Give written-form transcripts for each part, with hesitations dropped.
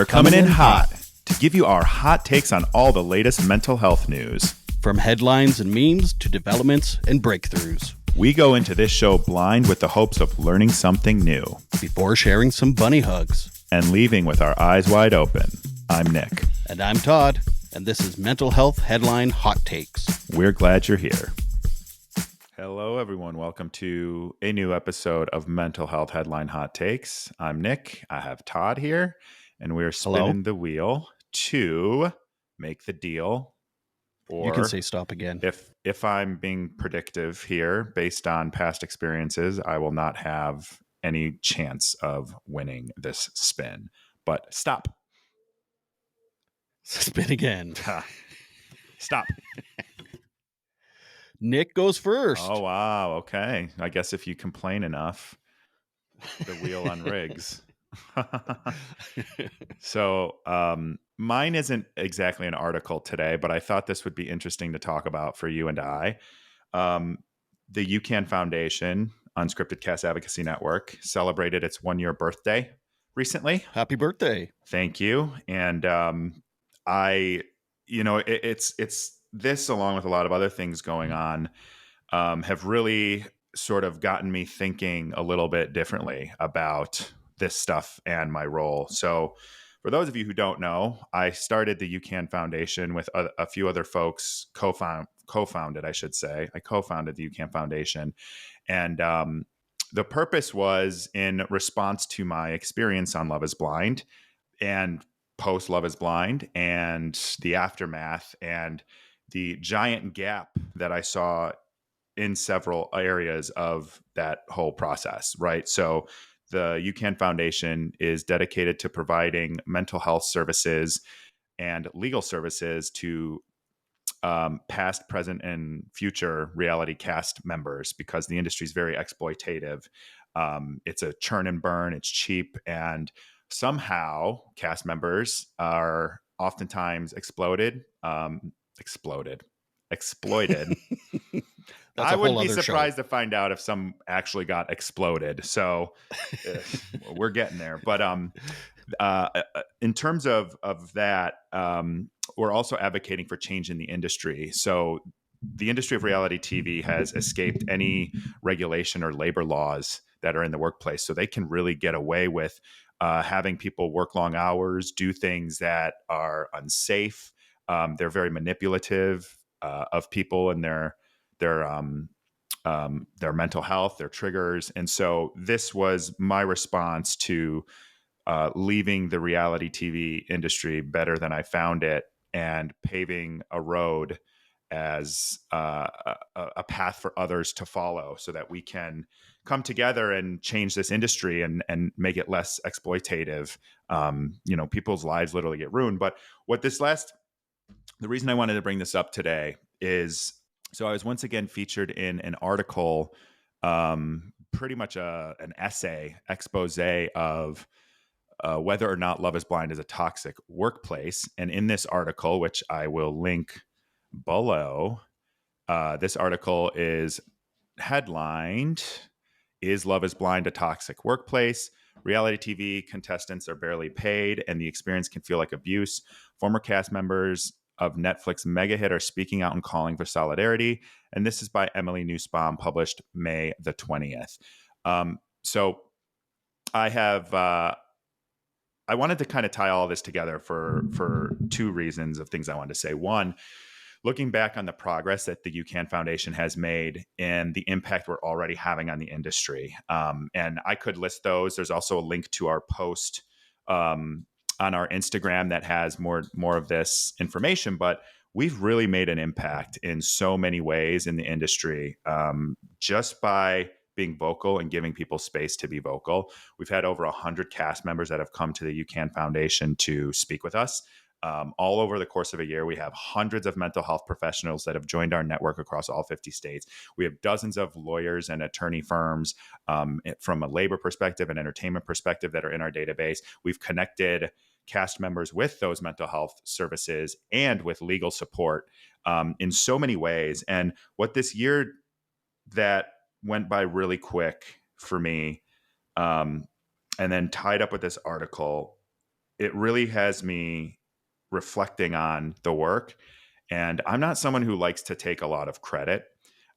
We're coming in hot to give you our hot takes on all the latest mental health news. From headlines and memes to developments and breakthroughs. We go into this show blind with the hopes of learning something new. Before sharing some bunny hugs. And leaving with our eyes wide open. I'm Nick. And I'm Todd. And this is Mental Health Headline Hot Takes. We're glad you're here. Hello, everyone. Welcome to a new episode of Mental Health Headline Hot Takes. I'm Nick. I have Todd here. And we're spinning the wheel to make the deal. Or you can say stop again. If I'm being predictive here, based on past experiences, I will not have any chance of winning this spin. But stop. Spin again. Stop. Nick goes first. Oh, wow. Okay. I guess if you complain enough, the wheel unrigs. So mine isn't exactly an article today, but I thought this would be interesting to talk about for you and I. The UCAN Foundation, Unscripted Cast Advocacy Network, celebrated its 1-year birthday recently. Happy birthday. Thank you. And it's this, along with a lot of other things going on, have really sort of gotten me thinking a little bit differently about this stuff and my role. So for those of you who don't know, I started the UCAN Foundation with a few other folks, co-founded, I should say. I co-founded the UCAN Foundation. And the purpose was in response to my experience on Love is Blind and post Love is Blind and the aftermath and the giant gap that I saw in several areas of that whole process, right? So the UCAN Foundation is dedicated to providing mental health services and legal services to past, present, and future reality cast members because the industry is very exploitative. It's a churn and burn. It's cheap. And somehow cast members are oftentimes exploited. I wouldn't be surprised to find out if some actually got exploded. So we're getting there. But in terms of that, we're also advocating for change in the industry. So the industry of reality TV has escaped any regulation or labor laws that are in the workplace. So they can really get away with having people work long hours, do things that are unsafe. They're very manipulative of people and their mental health, their triggers. And so this was my response to leaving the reality TV industry better than I found it and paving a road as a path for others to follow so that we can come together and change this industry and make it less exploitative. People's lives literally get ruined. But the reason I wanted to bring this up today is, so I was once again featured in an article, pretty much an essay expose of whether or not Love is Blind is a toxic workplace. And in this article, which I will link below, this article is headlined, "Is Love is Blind a Toxic Workplace? Reality TV contestants are barely paid and the experience can feel like abuse. Former cast members of Netflix mega hit are speaking out and calling for solidarity." And this is by Emily Nussbaum, published May the 20th. So I wanted to kind of tie all this together for two reasons of things I wanted to say. One, looking back on the progress that the UCAN Foundation has made and the impact we're already having on the industry. And I could list those. There's also a link to our post on our Instagram that has more of this information, but we've really made an impact in so many ways in the industry just by being vocal and giving people space to be vocal. We've had over 100 cast members that have come to the UCAN Foundation to speak with us. All over the course of a year, we have hundreds of mental health professionals that have joined our network across all 50 states. We have dozens of lawyers and attorney firms from a labor perspective and entertainment perspective that are in our database. We've connected cast members with those mental health services and with legal support in so many ways. And what this year that went by really quick for me, and then tied up with this article, it really has me reflecting on the work. And I'm not someone who likes to take a lot of credit.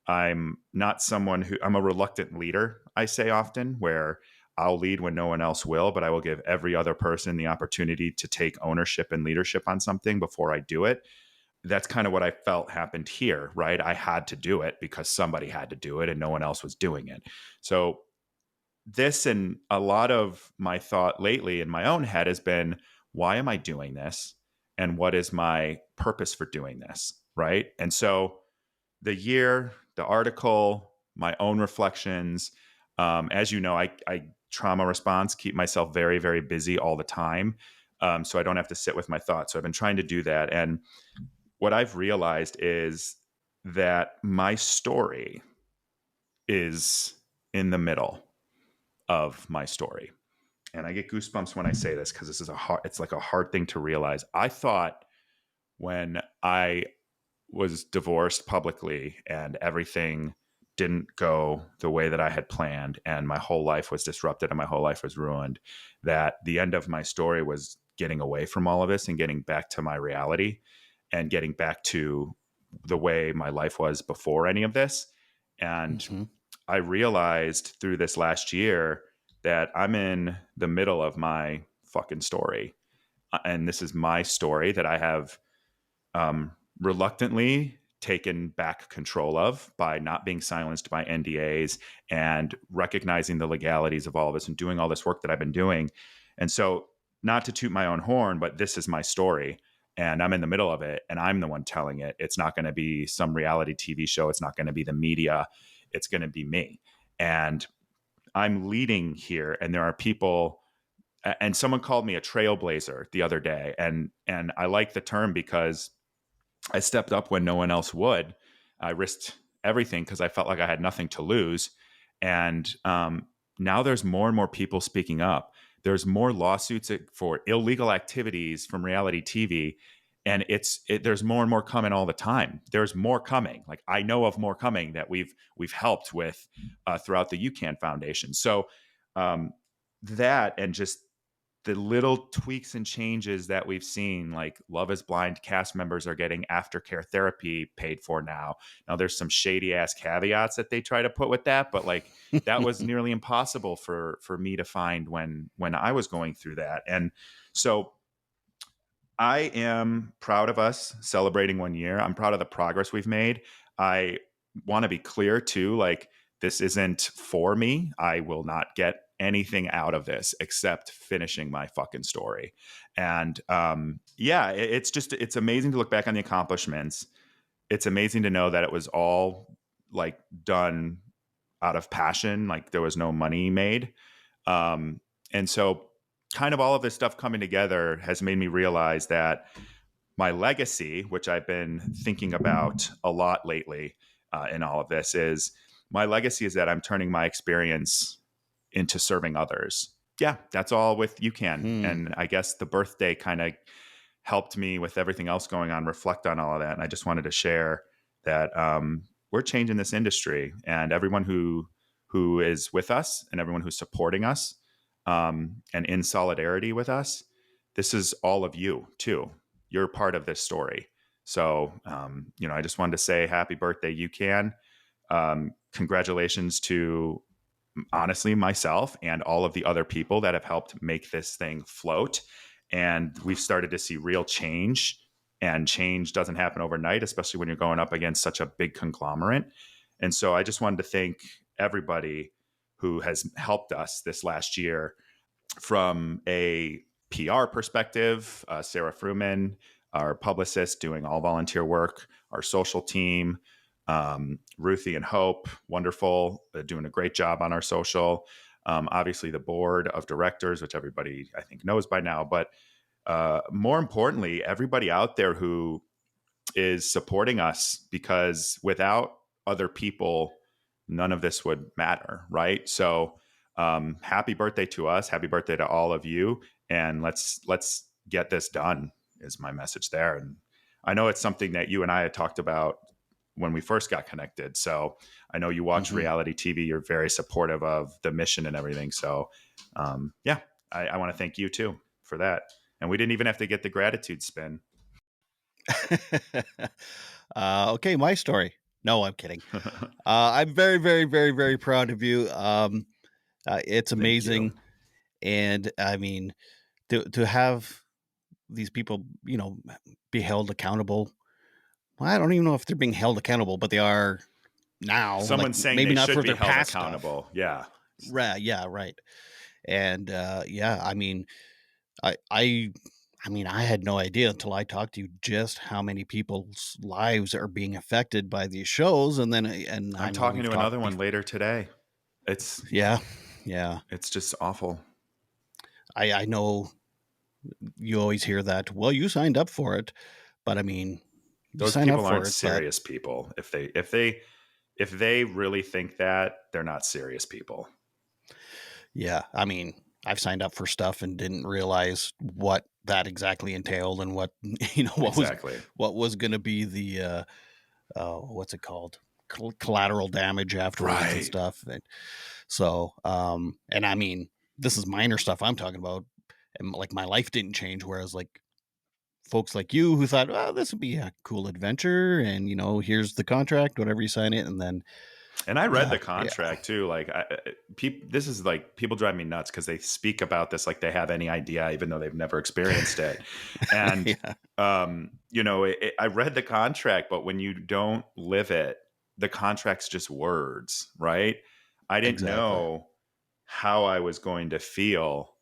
I'm not someone who, I'm a reluctant leader, I say often, where I'll lead when no one else will, but I will give every other person the opportunity to take ownership and leadership on something before I do it. That's kind of what I felt happened here, right? I had to do it because somebody had to do it and no one else was doing it. So this and a lot of my thought lately in my own head has been, why am I doing this? And what is my purpose for doing this? Right. And so the year, the article, my own reflections, as you know, I trauma response, keep myself very, very busy all the time. So I don't have to sit with my thoughts. So I've been trying to do that. And what I've realized is that my story is in the middle of my story. And I get goosebumps when I say this because this is it's like a hard thing to realize. I thought when I was divorced publicly and everything didn't go the way that I had planned and my whole life was disrupted and my whole life was ruined, that the end of my story was getting away from all of this and getting back to my reality and getting back to the way my life was before any of this. And Mm-hmm. I realized through this last year that I'm in the middle of my fucking story. And this is my story that I have um, reluctantly taken back control of by not being silenced by NDAs and recognizing the legalities of all of this and doing all this work that I've been doing. And so, not to toot my own horn, but this is my story and I'm in the middle of it and I'm the one telling it. It's not going to be some reality TV show. It's not going to be the media. It's going to be me. And I'm leading here. And there are people, and someone called me a trailblazer the other day. And I like the term because I stepped up when no one else would. I risked everything because I felt like I had nothing to lose. And now there's more and more people speaking up. There's more lawsuits for illegal activities from reality TV, and there's more and more coming all the time. There's more coming. Like I know of more coming that we've helped with throughout the UCAN Foundation. So um, that and just the little tweaks and changes that we've seen, like Love is Blind cast members are getting aftercare therapy paid for now. Now there's some shady ass caveats that they try to put with that, but like that was nearly impossible for me to find when I was going through that. And so I am proud of us celebrating 1 year. I'm proud of the progress we've made. I want to be clear too, like this isn't for me. I will not get anything out of this except finishing my fucking story. And yeah, it's amazing to look back on the accomplishments. It's amazing to know that it was all like done out of passion, like there was no money made. And so kind of all of this stuff coming together has made me realize that my legacy, which I've been thinking about a lot lately in all of this, is my legacy is that I'm turning my experience into serving others. Yeah, that's all with UCAN. Hmm. And I guess the birthday kind of helped me with everything else going on, reflect on all of that. And I just wanted to share that we're changing this industry, and everyone who is with us and everyone who's supporting us and in solidarity with us, this is all of you too. You're part of this story. So, I just wanted to say happy birthday, UCAN. Congratulations to honestly myself and all of the other people that have helped make this thing float. And we've started to see real change. And change doesn't happen overnight, especially when you're going up against such a big conglomerate. And so I just wanted to thank everybody who has helped us this last year from a PR perspective. Sarah Fruman, our publicist, doing all volunteer work, our social team, Ruthie and Hope, wonderful, doing a great job on our social. Obviously, the board of directors, which everybody I think knows by now, but more importantly, everybody out there who is supporting us, because without other people, none of this would matter, right? So, happy birthday to us! Happy birthday to all of you, and let's get this done. Is my message there, and I know it's something that you and I had talked about when we first got connected. So I know you watch Mm-hmm. reality TV. You're very supportive of the mission and everything. So, yeah, I want to thank you too for that. And we didn't even have to get the gratitude spin. Okay, my story. No, I'm kidding. I'm very, very, very, very proud of you. It's Thank you. amazing, and I mean, to have these people, be held accountable. Well, I don't even know if they're being held accountable, but they are now. Like Someone's saying maybe they not should for be their held past stuff. accountable. Yeah. Right? Yeah, right. And yeah, I mean, I I I mean, I had no idea until I talked to you just how many people's lives are being affected by these shows, and then and I'm I know talking we've to talked another one later today. It's yeah, yeah. it's just awful. I know you always hear that. Well, you signed up for it, but I mean, you Those sign up people for aren't it, but serious people. If they really think that, they're not serious people. yeah, I mean, I've signed up for stuff and didn't realize what that exactly entailed and what Exactly. what was going to be the what's it called, collateral damage afterwards and Right. stuff. And so, and I mean, this is minor stuff I'm talking about, and like my life didn't change. Whereas like folks like you who thought, oh, this would be a cool adventure, and here's the contract, whatever you sign it, and then And I read the yeah, contract too. Like, this is like people drive me nuts because they speak about this like they have any idea, even though they've never experienced it. And yeah, I read the contract, but when you don't live it, the contract's just words, right? I didn't exactly. know how I was going to feel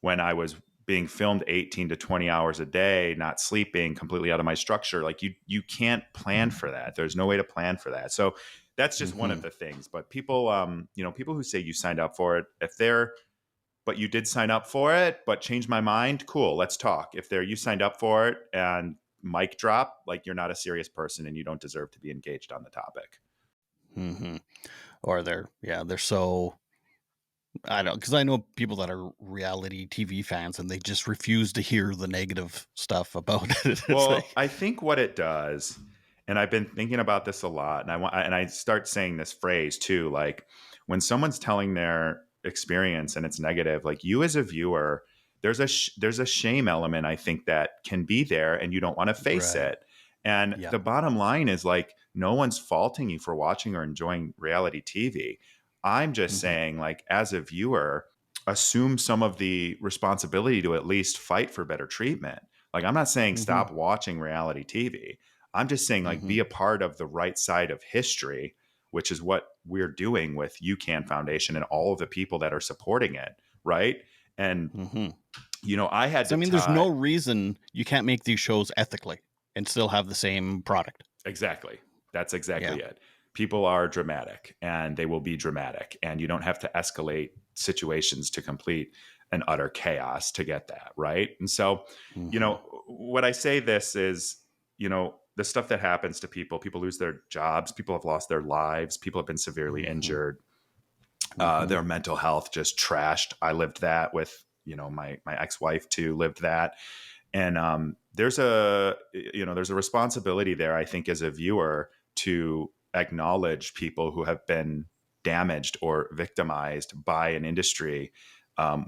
when I was being filmed 18 to 20 hours a day, not sleeping, completely out of my structure. Like you can't plan for that. There's no way to plan for that. So that's just one Hmm. of the things. But people, people who say you signed up for it, if they're, but you did sign up for it, but changed my mind, cool, let's talk. If they're, you signed up for it and mic drop, like you're not a serious person and you don't deserve to be engaged on the topic. Hmm. Or they're so, I don't, because I know people that are reality TV fans and they just refuse to hear the negative stuff about it. It's Well, like, I think what it does, and I've been thinking about this a lot, and I start saying this phrase too, like when someone's telling their experience and it's negative, like you as a viewer, there's a shame element I think that can be there, and you don't want to face right, it. And yeah, the bottom line is like no one's faulting you for watching or enjoying reality TV. I'm just hmm, saying, like as a viewer, assume some of the responsibility to at least fight for better treatment. Like, I'm not saying hmm, stop watching reality TV. I'm just saying, like, hmm, be a part of the right side of history, which is what we're doing with UCAN Foundation and all of the people that are supporting it. Right. And, hmm. I had So I to mean, there's tie no reason you can't make these shows ethically and still have the same product. exactly. That's Yeah. exactly it. People are dramatic and they will be dramatic. And you don't have to escalate situations to complete an utter chaos to get that. Right. And so, Hmm. what I say this is, the stuff that happens to people lose their jobs, people have lost their lives, people have been severely Hmm. injured, Hmm. their mental health just trashed. I lived that with, my ex-wife too lived that. And there's a responsibility there, I think, as a viewer to acknowledge people who have been damaged or victimized by an industry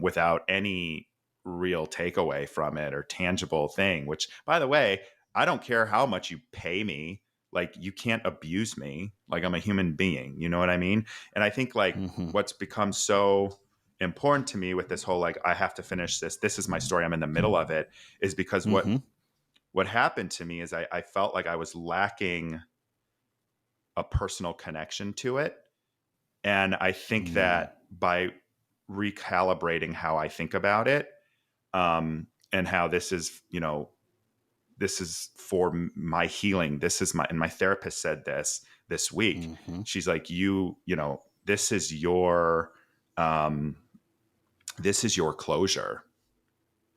without any real takeaway from it or tangible thing. Which, by the way, I don't care how much you pay me. Like, you can't abuse me. Like, I'm a human being. You know what I mean? And I think like Hmm. what's become so important to me with this whole like I have to finish this is my story, I'm in the middle of it, is because what Hmm. what happened to me is I felt like I was lacking a personal connection to it. And I think Hmm. that by recalibrating how I think about it, and how this is for my healing. This is and my therapist said this week. Hmm. She's like, this is your, um, this is your closure.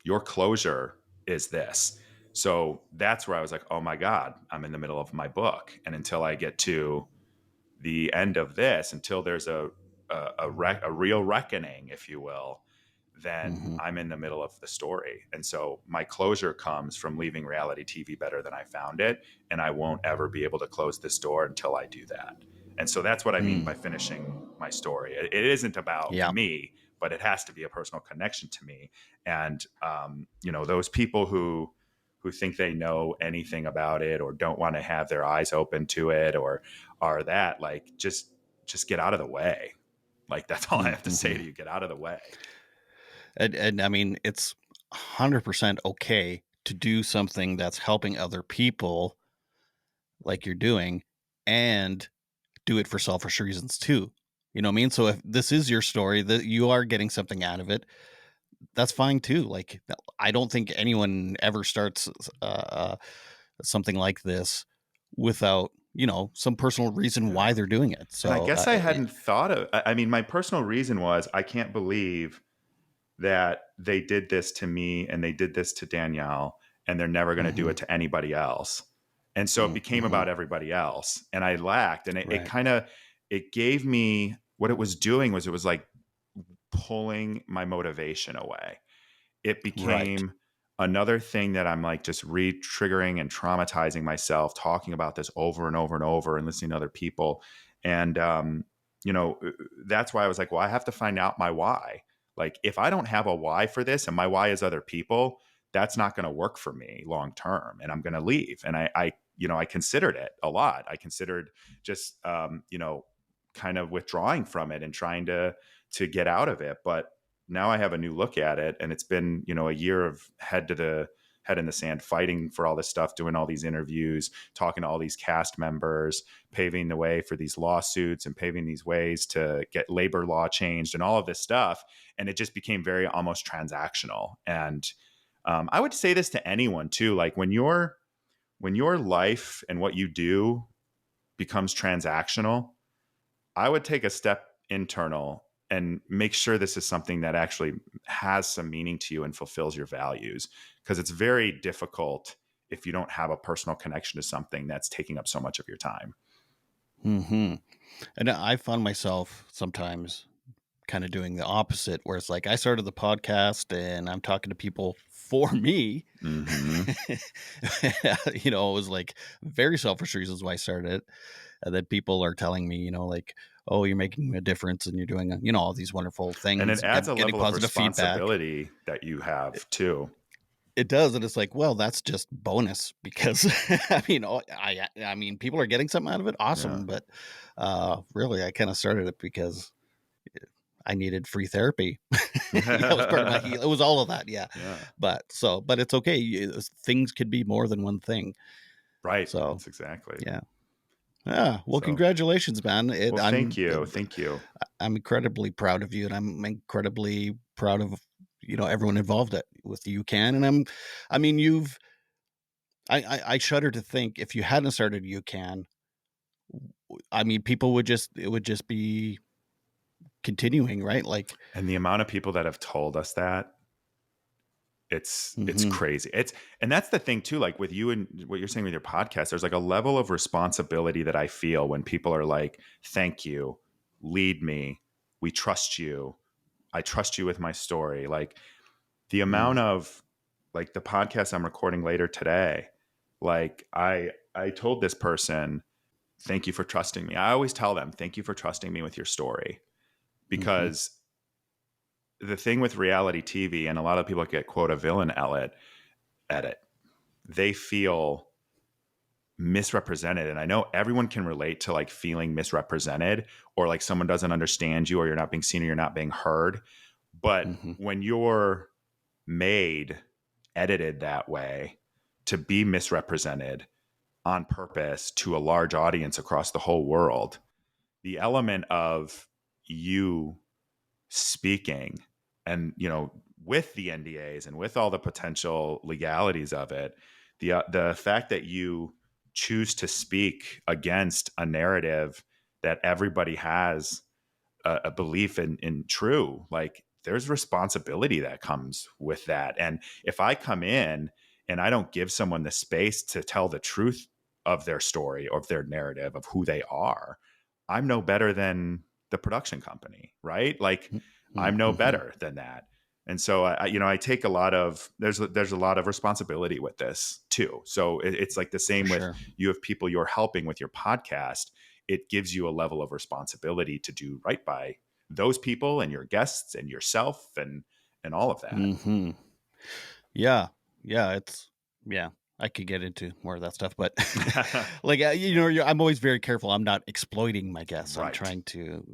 Your closure is this. So that's where I was like, oh my God, I'm in the middle of my book. And until I get to the end of this, until there's a real reckoning, if you will, then Hmm. I'm in the middle of the story. And so my closure comes from leaving reality TV better than I found it. And I won't ever be able to close this door until I do that. And so that's what I mean by Mm. finishing my story. It isn't about Yeah. me, but it has to be a personal connection to me. And those people who think they know anything about it or don't want to have their eyes open to it or are that like just get out of the way. Like that's all I have to say Mm-hmm. to you. Get out of the way. And I mean, it's 100% okay to do something that's helping other people like you're doing and do it for selfish reasons too. You know what I mean? So if this is your story that you are getting something out of it, that's fine too. Like I don't think anyone ever starts uh, something like this without, some personal reason Yeah. why they're doing it. And I So guess I hadn't thought of, I mean, my personal reason was I can't believe that they did this to me and they did this to Danielle and they're never going to do mhm, it to anybody else. And so it became mhm, about everybody else. And I lacked, and it right, kind of, it gave me what it was doing was it was like pulling my motivation away. It right. became another thing that I'm like just re-triggering and traumatizing myself talking about this over and over and over and listening to other people. And that's why I was like, well, I have to find out my why. Like if I don't have a why for this and my why is other people, that's not going to work for me long term and I'm going to leave. And I considered it a lot. I considered just kind of withdrawing from it and trying to get out of it. But now I have a new look at it, and it's been a year of head in the sand, fighting for all this stuff, doing all these interviews, talking to all these cast members, paving the way for these lawsuits and paving these ways to get labor law changed and all of this stuff. And it just became very almost transactional. And I would say this to anyone too, like when your life and what you do becomes transactional, I would take a step internal and make sure this is something that actually has some meaning to you and fulfills your values. Because it's very difficult if you don't have a personal connection to something that's taking up so much of your time. Hmm. And I found myself sometimes kind of doing the opposite, where it's like I started the podcast and I'm talking to people for me. Mm-hmm. It was like very selfish reasons why I started it. And then people are telling me, like, oh, you're making a difference and you're doing, all these wonderful And it things, adds a getting level of positive feedback. responsibility that you have too. It does, and it's like, well, that's just bonus because I mean, people are getting something out of it, Yeah. awesome. But really, I kind of started it because I needed free therapy. It was part of my heal. It was all of that, yeah. Yeah. But it's okay. Things could be more than one thing. Right. So That's exactly. yeah, yeah. Well, So, congratulations, man. well, thank you. Thank you. I'm incredibly proud of you, and I'm incredibly proud of everyone involved with the UCAN. And I mean, I shudder to think if you hadn't started UCAN, I mean, it would just be continuing, right? Like, And the amount of people that have told us that, it's hmm crazy. And that's the thing too, like with you and what you're saying with your podcast, there's like a level of responsibility that I feel when people are like, thank you, lead me, we trust you, I trust you with my story. Like the amount of like the podcast I'm recording later today, like I told this person, thank you for trusting me. I always tell them, thank you for trusting me with your story. hmm Because the thing with reality TV, and a lot of people get quote a villain edit, they feel misrepresented. And I know everyone can relate to like feeling misrepresented or like someone doesn't understand you or you're not being seen or you're not being heard. But hmm when you're made, edited that way to be misrepresented on purpose to a large audience across the whole world, the element of you speaking and with the NDAs and with all the potential legalities of it, the fact that you choose to speak against a narrative that everybody has a belief in true, like there's responsibility that comes with that. And if I come in and I don't give someone the space to tell the truth of their story or of their narrative of who they are, I'm no better than the production company, right? Like I'm no hmm better than that. And so I take a lot of there's a lot of responsibility with this too. So it's like the for same with sure. you have people you're helping with your podcast. it gives you a level of responsibility to do right by those people and your guests and yourself and all of that. Mm-hmm. Yeah. Yeah. Yeah. I could get into more of that stuff, but like, I'm always very careful. I'm not exploiting my guests. I'm Right. trying to,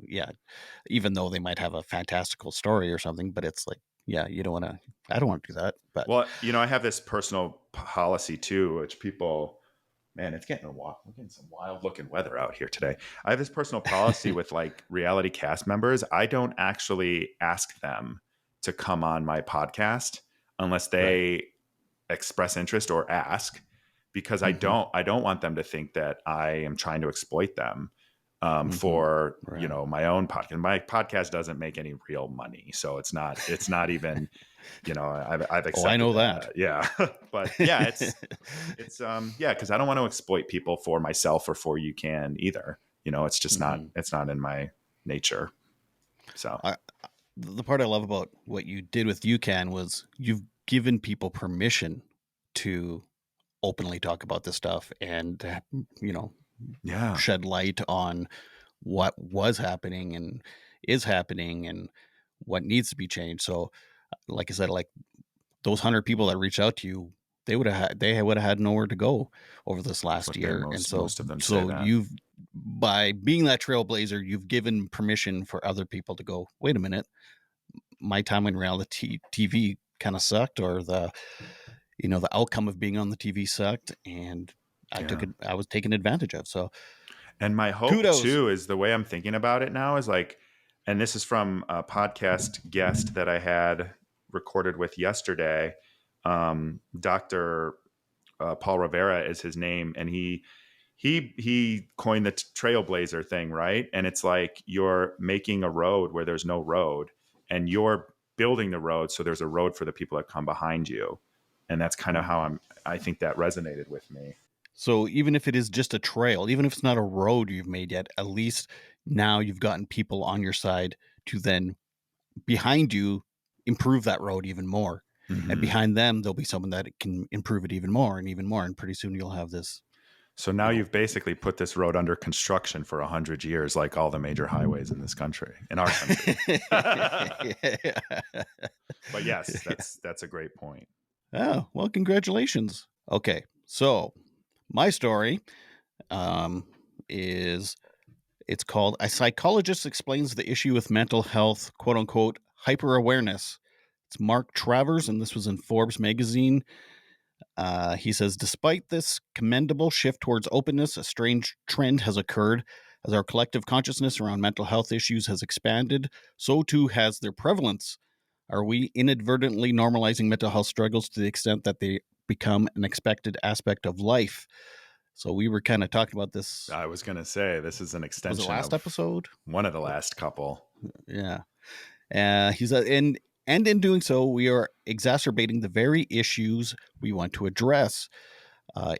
even though they might have a fantastical story or something, but it's like, you don't want to, I don't want to do that. But Well, I have this personal policy too, which people, man, we're getting some wild looking weather out here today. I have this personal policy with like reality cast members. I don't actually ask them to come on my podcast unless right. they express interest or ask, because Mm-hmm. I don't want them to think that I am trying to exploit them Mm-hmm. for Right. my own podcast. My podcast doesn't make any real money, so it's not even I've Oh, I accepted know that. that. Yeah. But yeah, it's yeah, because I don't want to exploit people for myself or for UCAN either. It's just not Mm-hmm. it's not in my nature. So The part I love about what you did with UCAN was you've given people permission to openly talk about this stuff and, yeah. shed light on what was happening and is happening and what needs to be changed. So, like I said, like those 100 people that reached out to you, they would have had nowhere to go over this That's last what they year. And most of them say that. you've, by being that trailblazer, you've given permission for other people to go, wait a minute, my time in reality TV kind of sucked, or the outcome of being on the TV sucked, and Yeah. I was taken advantage of. So And my hope kudos. too is the way I'm thinking about it now is like, and this is from a podcast guest that I had recorded with yesterday. Dr. Paul Rivera is his name, and he coined the trailblazer thing, right? And it's like you're making a road where there's no road, and you're building the road so there's a road for the people that come behind you. And that's kind of how Mhm. I think that resonated with me. So even if it is just a trail, even if it's not a road you've made yet, at least now you've gotten people on your side to then behind you improve that road even more. And Mm-hmm. behind them, there'll be someone that can improve it even more and even more. And pretty soon you'll have this, So you now know. you've basically put this road under construction for 100 years, like all the major highways in this country, in our country. Yeah. But yes, that's a great point. Oh, well, congratulations. Okay. So my story is it's called A Psychologist Explains the Issue with Mental Health, quote unquote, hyper awareness. It's Mark Travers, and this was in Forbes magazine. He says, despite this commendable shift towards openness, a strange trend has occurred. As our collective consciousness around mental health issues has expanded, so too has their prevalence. Are we inadvertently normalizing mental health struggles to the extent that they become an expected aspect of life? So we were kind of talking about this. I was going to say this is an Was it extension last of episode? one of the last couple. Yeah. He's and in doing so, we are exacerbating the very issues we want to address.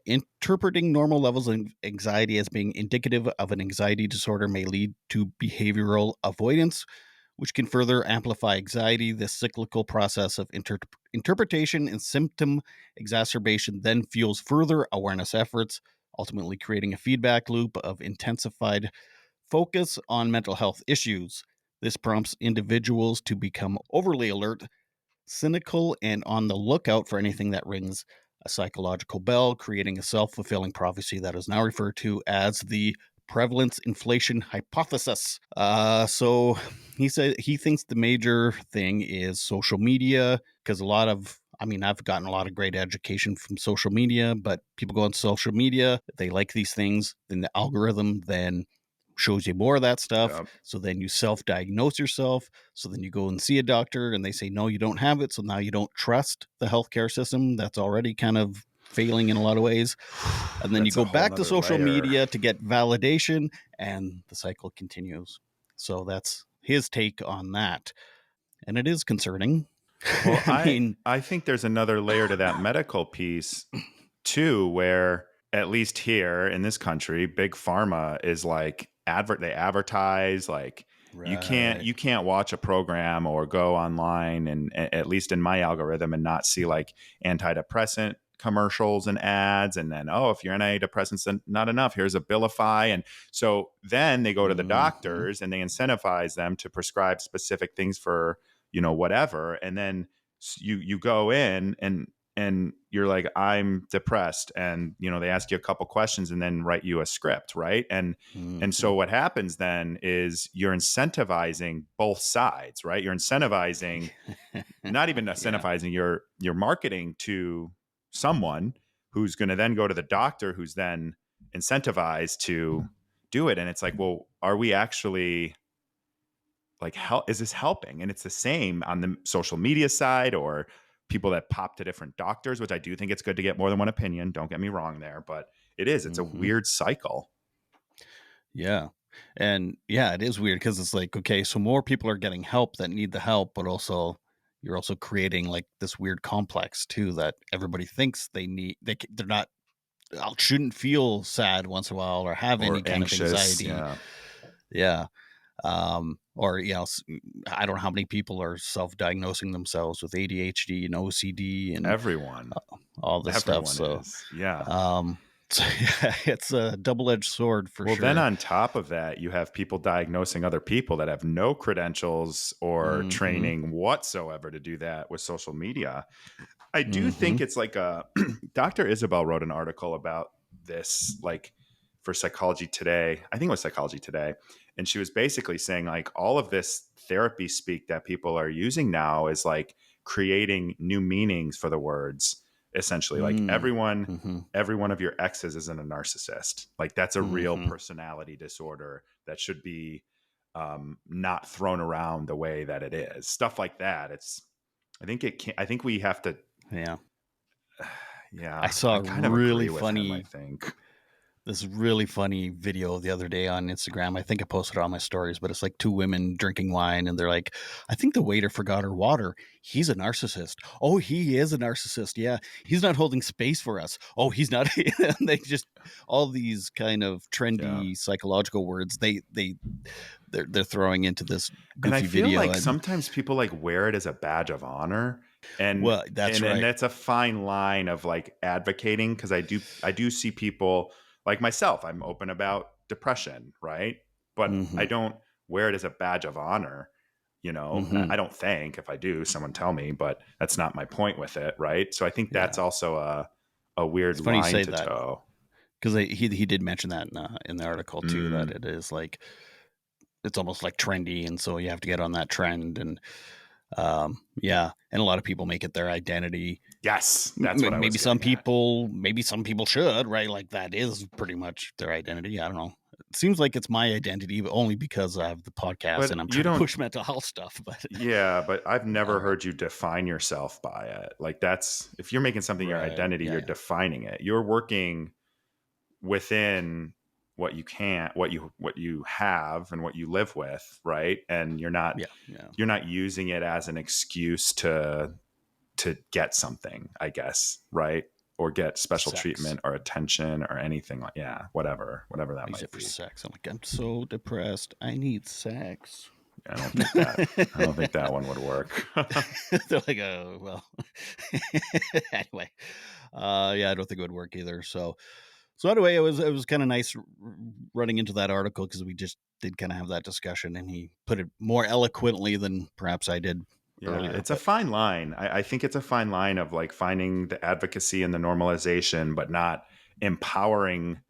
Interpreting normal levels of anxiety as being indicative of an anxiety disorder may lead to behavioral avoidance, which can further amplify anxiety. This cyclical process of interpretation and symptom exacerbation then fuels further awareness efforts, ultimately creating a feedback loop of intensified focus on mental health issues. This prompts individuals to become overly alert, cynical, and on the lookout for anything that rings a psychological bell, creating a self fulfilling prophecy that is now referred to as the prevalence inflation hypothesis. So he said he thinks the major thing is social media, because I've gotten a lot of great education from social media, but people go on social media, they like these things, then the algorithm then shows you more of that stuff. Yep. So then you self-diagnose yourself. So then you go and see a doctor and they say, no, you don't have it. So now you don't trust the healthcare system that's already kind of failing in a lot of ways. And then you That's a go whole back to nother social layer. media to get validation, and the cycle continues. So that's his take on that. And it is concerning. Well, I mean, I think there's another layer to that medical piece too, where at least here in this country, big pharma is like they advertise like right. you can't watch a program or go online and at least in my algorithm and not see like antidepressant commercials and ads. And then, oh, if your antidepressants not enough, here's a Abilify. And so then they go to the Mm-hmm. doctors and they incentivize them to prescribe specific things for, whatever. And then you go in and you're like, I'm depressed. And, they ask you a couple questions and then write you a script. Right. And Mm-hmm. so what happens then is you're incentivizing both sides, right? You're incentivizing, not even Yeah. incentivizing your marketing to someone who's going to then go to the doctor, who's then incentivized to do it. And it's like, well, are we actually like, is this helping? And it's the same on the social media side or people that pop to different doctors, which I do think it's good to get more than one opinion. Don't get me wrong there, but it's a Mm-hmm. weird cycle. Yeah. And yeah, it is weird because it's like, okay, so more people are getting help that need the help, but also you're also creating like this weird complex too that everybody thinks they need. They're not, shouldn't feel sad once in a while or have Or any kind of anxious. anxiety. Yeah. Yeah. Or, I don't know how many people are self-diagnosing themselves with ADHD and OCD and Everyone. all this stuff. Everyone So, is. Yeah. um, so yeah, it's a double-edged sword for Well, then sure. on top of that, you have people diagnosing other people that have no credentials or Mm-hmm. training whatsoever to do that with social media. I do Mm-hmm. think it's like Dr. Isabel wrote an article about this, like for Psychology Today. I think it was Psychology Today. And she was basically saying, like, all of this therapy speak that people are using now is like creating new meanings for the words, essentially. Like Mm-hmm. every one of your exes isn't a narcissist. Like that's a real Mm-hmm. personality disorder that should be not thrown around the way that it is. Stuff like that. I think it can. I think we have to. Yeah. I Yeah, saw I a kind of agree with him. I think. this really funny video the other day on Instagram. I think I posted it on my stories, but it's like two women drinking wine and they're like, I think the waiter forgot her water. He's a narcissist. Oh, he is a narcissist. Yeah. He's not holding space for us. Oh, he's not. And they just, all these kind of Yeah. trendy psychological words they're throwing into this And I goofy feel video. like And sometimes people like wear it as a badge of honor. And well, that's and right. that's a fine line of like advocating, because I do see people like myself. I'm open about depression, right? But I Mm-hmm. don't wear it as a badge of honor. Mm-hmm. I don't think, if I do, someone tell me, but that's not my point with it, right? So I think that's Yeah. also a weird It's funny you line say to that toe. because he did mention that in the article too, that Mm, it is like it's almost like trendy, and so you have to get on that trend. And yeah, and a lot of people make it their identity. yes, that's what I was getting at. Maybe some people should, right? Like that is pretty much their identity. I don't know. It seems like it's my identity, but only because I have the podcast and But I'm you trying to don't. push mental health stuff. But Yeah, but I've I never don't know. heard you define yourself by it. Like that's, if you're making something your Right? identity, Yeah. you're Yeah. defining it. You're working within what you have and what you live with, right? And you're not Yeah. Yeah. using it as an excuse to get something, I guess, right? Or get special Sex. treatment or attention or anything like, yeah, whatever I that use might it for be. sex. I'm like, I'm so depressed. I need sex. I don't think that I don't think that one would work. They're like, oh well. Anyway, yeah, I don't think it would work either. So anyway, it was kind of nice running into that article because we just did kind of have that discussion, and he put it more eloquently than perhaps I did Yeah, earlier. it's a But fine line. I think it's a fine line of like finding the advocacy and the normalization, but not empowering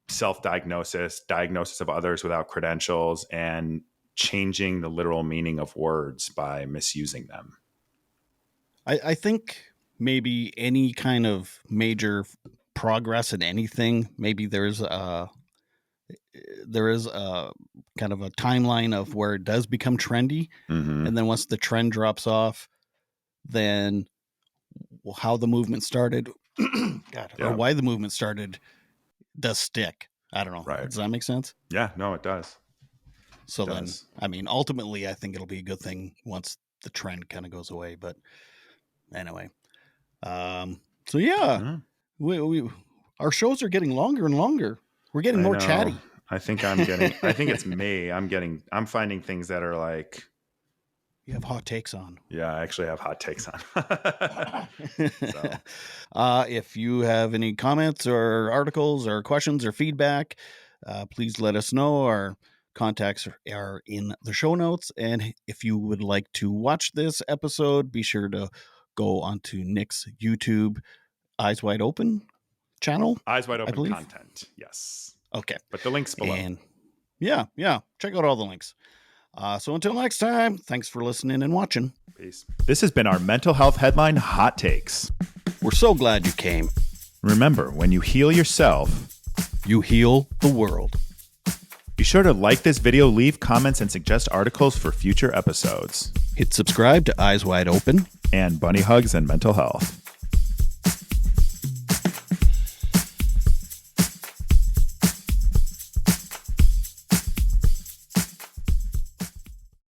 self-diagnosis, diagnosis of others without credentials, and changing the literal meaning of words by misusing them. I think maybe any kind of major progress in anything, maybe there is a kind of a timeline of where it does become trendy, Mm-hmm. and then once the trend drops off, then how the movement started, God, or Yeah, why the movement started does stick. I don't know. right. Does that make sense? Yeah, no, it does. It So then, does. I mean, ultimately, I think it'll be a good thing once the trend kind of goes away. But anyway, so yeah, Yeah, we our shows are getting longer and longer. We're getting I more know. chatty. I think it's me. I'm finding things that are like You have hot takes on. Yeah, I actually have hot takes on. So. If you have any comments or articles or questions or feedback, please let us know. Our contacts are in the show notes. And if you would like to watch this episode, be sure to go onto Nick's YouTube Eyes Wide Open channel. Eyes Wide I Open believe. content. Yes. Okay. But the link's below. And yeah. Check out all the links. So until next time, thanks for listening and watching. Peace. This has been our mental health headline hot takes. We're so glad you came. Remember, when you heal yourself, you heal the world. Be sure to like this video, leave comments, and suggest articles for future episodes. Hit subscribe to Eyes Wide Open and Bunny Hugs and Mental Health.